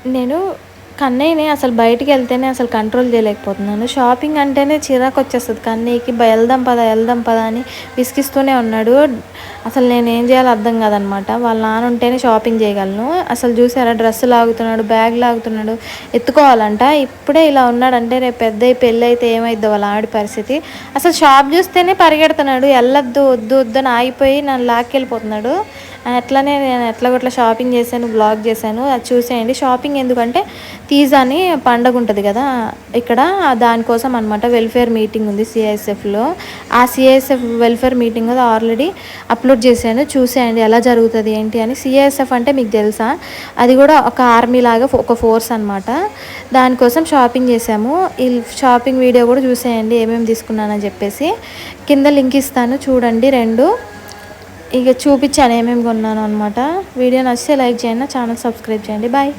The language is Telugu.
నేను కన్నయ్యని అసలు బయటికెళ్తేనే అసలు కంట్రోల్ చేయలేకపోతున్నాను. షాపింగ్ అంటేనే చిరాకొచ్చేస్తది కన్నయ్యకి. ఎళ్దాం పద, ఎళ్దాం పద అని విసిగిస్తూనే ఉన్నాడు. అసలు నేనేం చేయాలో అర్థం కాదనమాట. వాళ్ళ నాన్న ఉంటేనే షాపింగ్ చేయగలను. అసలు చూసారా డ్రెస్ లాగుతున్నాడు, బ్యాగ్ లాగుతున్నాడు, ఎత్తుకోవాలంట. ఇప్పుడే ఇలా ఉన్నాడంటే రేపు పెద్దయి పెళ్ళైతే ఏమైద్దో వాళ్ళ ఆవిడ పరిస్థితి. అసలు షాప్ చూస్తేనే పరిగెడుతున్నాడు. ఎళ్ళొద్దు, వద్దు వద్దు అని ఆగిపోయి నన్ను లాక్కెళ్ళిపోతున్నాడు. అట్లనే నేను ఎట్లాగొట్లా షాపింగ్ చేశాను, బ్లాగ్ చేశాను. అది చూసేయండి. షాపింగ్ ఎందుకంటే తీజ్ అని పండగ ఉంటుంది కదా ఇక్కడ, దానికోసం అనమాట. వెల్ఫేర్ మీటింగ్ ఉంది సిఐఎస్ఎఫ్లో. ఆ CISF welfare meeting already upload చేశాను, చూసేయండి ఎలా జరుగుతుంది ఏంటి అని. సిఐఎస్ఎఫ్ అంటే మీకు తెలుసా, అది కూడా ఒక ఆర్మీ లాగా ఒక ఫోర్స్ అనమాట. దానికోసం షాపింగ్ చేసాము. ఈ షాపింగ్ వీడియో కూడా చూసేయండి ఏమేమి తీసుకున్నానని చెప్పేసి. కింద లింక్ ఇస్తాను చూడండి. రెండు ఇక చూపించాను ఏమేమి కొన్నాను అనమాట. వీడియో నచ్చితే లైక్ చేయండి, ఛానల్ సబ్స్క్రైబ్ చేయండి. బాయ్.